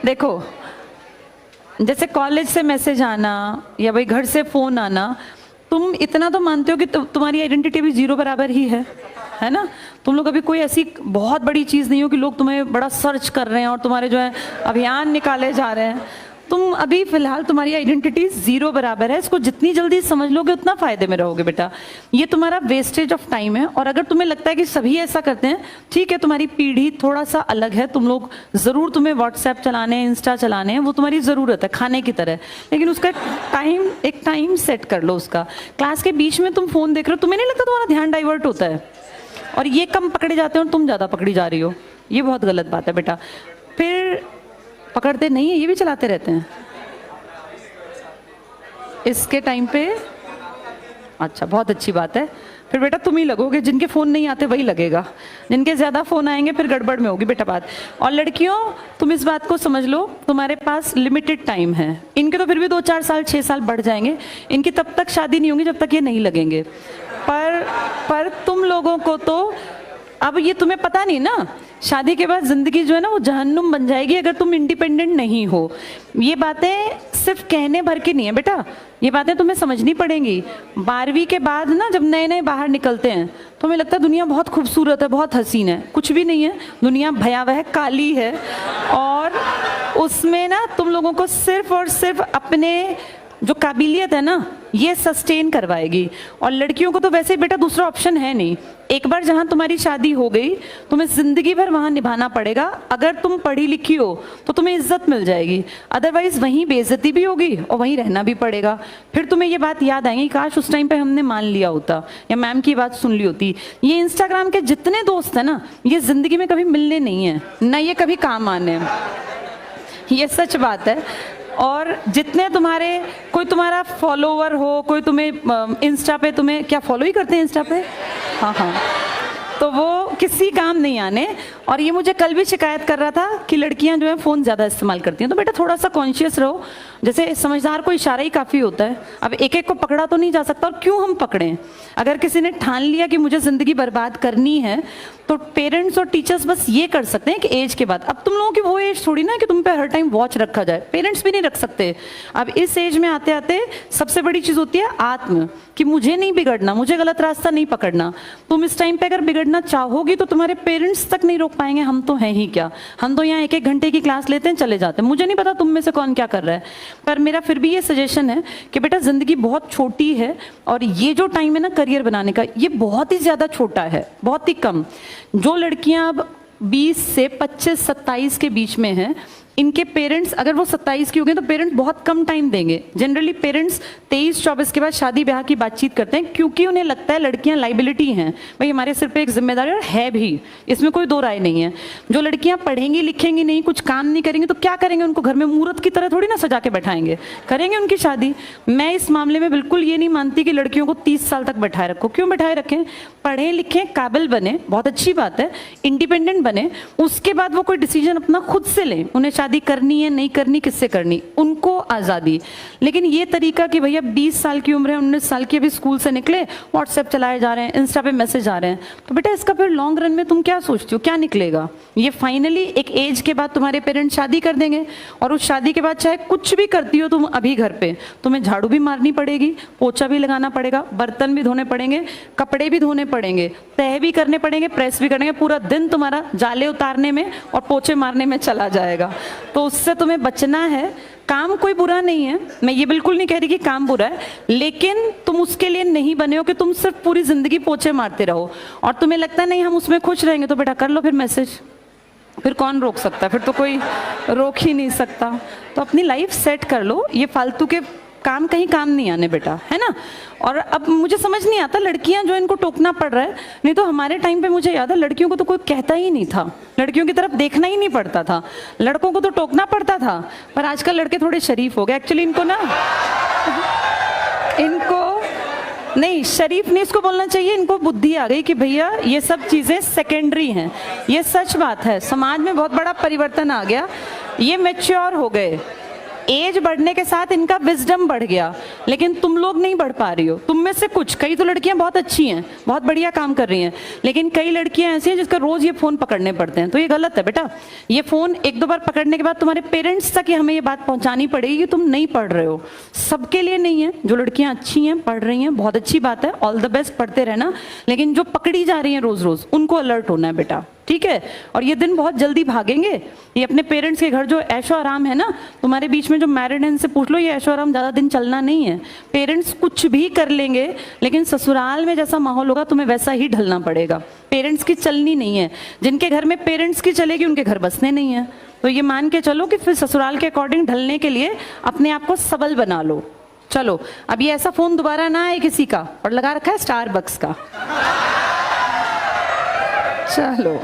देखो, जैसे कॉलेज से मैसेज आना या भाई घर से फोन आना, तुम इतना तो मानते हो कि तुम्हारी आइडेंटिटी भी जीरो बराबर ही है ना। तुम लोग अभी कोई ऐसी बहुत बड़ी चीज़ नहीं हो कि लोग तुम्हें बड़ा सर्च कर रहे हैं और तुम्हारे जो है अभियान निकाले जा रहे हैं। तुम अभी फिलहाल तुम्हारी आइडेंटिटी जीरो बराबर है। इसको जितनी जल्दी समझ लोगे उतना फायदे में रहोगे बेटा। ये तुम्हारा वेस्टेज ऑफ टाइम है। और अगर तुम्हें लगता है कि सभी ऐसा करते हैं, ठीक है, तुम्हारी पीढ़ी थोड़ा सा अलग है। तुम लोग जरूर, तुम्हें व्हाट्सएप चलाने, इंस्टा चलाने हैं, वो तुम्हारी जरूरत है खाने की तरह, लेकिन उसका एक टाइम सेट कर लो उसका। क्लास के बीच में तुम फोन देख रहे हो, तुम्हें नहीं लगता तुम्हारा ध्यान डाइवर्ट होता है और ये कम पकड़े जाते हो और तुम ज्यादा पकड़ी जा रही हो। ये बहुत गलत बात है बेटा। फिर पकड़ते नहीं है, ये भी चलाते रहते हैं इसके टाइम पे। अच्छा, बहुत अच्छी बात है। फिर बेटा तुम ही लगोगे, जिनके फोन नहीं आते वही लगेगा, जिनके ज्यादा फोन आएंगे फिर गड़बड़ में होगी बेटा बात। और लड़कियों, तुम इस बात को समझ लो, तुम्हारे पास लिमिटेड टाइम है। इनके तो फिर भी 2-4 साल 6 साल बढ़ जाएंगे। इनकी तब तक शादी नहीं होगी जब तक ये नहीं लगेंगे। पर तुम लोगों को तो अब ये तुम्हें पता नहीं ना, शादी के बाद जिंदगी जो है ना वो जहन्नुम बन जाएगी अगर तुम इंडिपेंडेंट नहीं हो। ये बातें सिर्फ कहने भर की नहीं है बेटा, ये बातें तुम्हें समझनी पड़ेंगी। 12वीं के बाद ना जब नए नए बाहर निकलते हैं तो हमें लगता है दुनिया बहुत खूबसूरत है, बहुत हसीन है। कुछ भी नहीं है, दुनिया भयावह काली है। और उसमें ना तुम लोगों को सिर्फ और सिर्फ अपने जो काबिलियत है ना ये सस्टेन करवाएगी। और लड़कियों को तो वैसे बेटा दूसरा ऑप्शन है नहीं। एक बार जहां तुम्हारी शादी हो गई, तुम्हें जिंदगी भर वहां निभाना पड़ेगा। अगर तुम पढ़ी लिखी हो तो तुम्हें इज्जत मिल जाएगी, अदरवाइज वहीं बेइज्जती भी होगी और वहीं रहना भी पड़ेगा। फिर तुम्हें ये बात याद आएगी, काश उस टाइम पे हमने मान लिया होता या मैम की बात सुन ली होती। ये इंस्टाग्राम के जितने दोस्त है ना, ये जिंदगी में कभी मिलने नहीं है, ना ये कभी काम आने। ये सच बात है। और जितने तुम्हारे, कोई तुम्हारा फॉलोवर हो, कोई तुम्हें इंस्टा पे, तुम्हें क्या फॉलो ही करते हैं इंस्टा पे, हाँ, तो वो किसी काम नहीं आने। और ये मुझे कल भी शिकायत कर रहा था कि लड़कियां जो है फ़ोन ज़्यादा इस्तेमाल करती हैं। तो बेटा थोड़ा सा कॉन्शियस रहो। जैसे समझदार को इशारा ही काफ़ी होता है। अब एक एक को पकड़ा तो नहीं जा सकता, और क्यों हम पकड़ें। अगर किसी ने ठान लिया कि मुझे ज़िंदगी बर्बाद करनी है, तो पेरेंट्स और टीचर्स बस ये कर सकते हैं कि एज के बाद। अब तुम लोगों की वो एज थोड़ी ना कि तुम पे हर टाइम वॉच रखा जाए, पेरेंट्स भी नहीं रख सकते। अब इस एज में आते आते सबसे बड़ी चीज़ होती है आत्म, कि मुझे नहीं बिगड़ना, मुझे गलत रास्ता नहीं पकड़ना। तुम इस टाइम पे अगर बिगड़ना चाहोगी तो तुम्हारे पेरेंट्स तक नहीं रोक पाएंगे। हम तो हैं ही क्या, हम तो यहाँ 1-1 घंटे की क्लास लेते हैं, चले जाते हैं। मुझे नहीं पता तुम में से कौन क्या कर रहा है, पर मेरा फिर भी ये सजेशन है कि बेटा जिंदगी बहुत छोटी है और ये जो टाइम है ना करियर बनाने का, ये बहुत ही ज़्यादा छोटा है, बहुत ही कम। जो लड़कियां अब 20 से 25-27 के बीच में हैं, इनके पेरेंट्स अगर वो 27 की हो गए तो पेरेंट्स बहुत कम टाइम देंगे। जनरली पेरेंट्स 23-24 के बाद शादी ब्याह की बातचीत करते हैं, क्योंकि उन्हें लगता है लड़कियां लाइबिलिटी हैं, भाई हमारे सिर पे एक जिम्मेदारी है भी, इसमें कोई दो राय नहीं है। जो लड़कियां पढ़ेंगी लिखेंगी नहीं, कुछ काम नहीं करेंगी, तो क्या करेंगे, उनको घर में मूर्त की तरह थोड़ी ना सजा के बैठाएंगे, करेंगे उनकी शादी। मैं इस मामले में बिल्कुल ये नहीं मानती कि लड़कियों को 30 साल तक बैठाए रखो। क्यों बैठाए रखें, पढ़े लिखें, काबिल बने, बहुत अच्छी बात है, इंडिपेंडेंट बने, उसके बाद वो कोई डिसीजन अपना खुद से लें। उन्हें शादी करनी है नहीं करनी, किससे करनी, उनको आज़ादी। लेकिन ये तरीका कि भैया 20 साल की उम्र है, 19 साल की, अभी स्कूल से निकले, व्हाट्सएप चलाए जा रहे हैं, इंस्टा पे मैसेज आ रहे हैं, तो बेटा इसका फिर लॉन्ग रन में तुम क्या सोचती हो, क्या निकलेगा। ये फाइनली एक एज के बाद तुम्हारे पेरेंट्स शादी कर देंगे, और उस शादी के बाद चाहे कुछ भी करती हो तुम अभी घर पे, तुम्हें झाड़ू भी मारनी पड़ेगी, पोछा भी लगाना पड़ेगा, बर्तन भी धोने पड़ेंगे, कपड़े भी धोने पड़ेंगे, तह भी करने पड़ेंगे, प्रेस भी करेंगे। पूरा दिन तुम्हारा जाले उतारने में और पोछे मारने में चला जाएगा। तो उससे तुम्हें बचना है। काम कोई बुरा नहीं है, मैं ये बिल्कुल नहीं कह रही कि काम बुरा है, लेकिन तुम उसके लिए नहीं बने हो कि तुम सिर्फ पूरी जिंदगी पोछे मारते रहो। और तुम्हें लगता है नहीं हम उसमें खुश रहेंगे, तो बेटा कर लो फिर मैसेज, फिर कौन रोक सकता है, फिर तो कोई रोक ही नहीं सकता। तो अपनी लाइफ सेट कर लो, ये फालतू के काम कहीं काम नहीं आने बेटा, है ना। और अब मुझे समझ नहीं आता लड़कियां जो इनको टोकना पड़ रहा है, नहीं तो हमारे टाइम पे मुझे याद है लड़कियों को तो कोई कहता ही नहीं था, लड़कियों की तरफ देखना ही नहीं पड़ता था, लड़कों को तो टोकना पड़ता था। पर आजकल लड़के थोड़े शरीफ हो गए एक्चुअली, इनको ना इनको नहीं शरीफ नहीं इसको बोलना चाहिए, इनको बुद्धि आ गई कि भैया ये सब चीज़ें सेकेंडरी हैं। ये सच बात है, समाज में बहुत बड़ा परिवर्तन आ गया, ये मैच्योर हो गए। एज बढ़ने के साथ इनका विजडम बढ़ गया, लेकिन तुम लोग नहीं बढ़ पा रही हो। तुम में से कुछ, कई तो लड़कियां बहुत अच्छी हैं, बहुत बढ़िया काम कर रही हैं, लेकिन कई लड़कियां ऐसी हैं जिसका रोज ये फोन पकड़ने पड़ते हैं। तो ये गलत है बेटा। ये फोन एक दो बार पकड़ने के बाद तुम्हारे पेरेंट्स तक ही हमें ये बात पहुंचानी पड़ेगी कि तुम नहीं पढ़ रहे हो। सबके लिए नहीं है। जो लड़कियां अच्छी हैं, पढ़ रही हैं, बहुत अच्छी बात है, ऑल द बेस्ट, पढ़ते रहना। लेकिन जो पकड़ी जा रही हैं रोज रोज, उनको अलर्ट होना है बेटा, ठीक है। और ये दिन बहुत जल्दी भागेंगे। ये अपने पेरेंट्स के घर जो ऐशो आराम है ना, तुम्हारे बीच में जो मैरिड हैं इनसे पूछ लो, ये ऐशो आराम ज्यादा दिन चलना नहीं है। पेरेंट्स कुछ भी कर लेंगे, लेकिन ससुराल में जैसा माहौल होगा तुम्हें वैसा ही ढलना पड़ेगा। पेरेंट्स की चलनी नहीं है। जिनके घर में पेरेंट्स की चलेगी उनके घर बसने नहीं है। तो ये मान के चलो कि फिर ससुराल के अकॉर्डिंग ढलने के लिए अपने आप को सबल बना लो। चलो, अब ये ऐसा फोन दोबारा ना आए किसी का। और लगा रखा है स्टारबक्स का। चलो।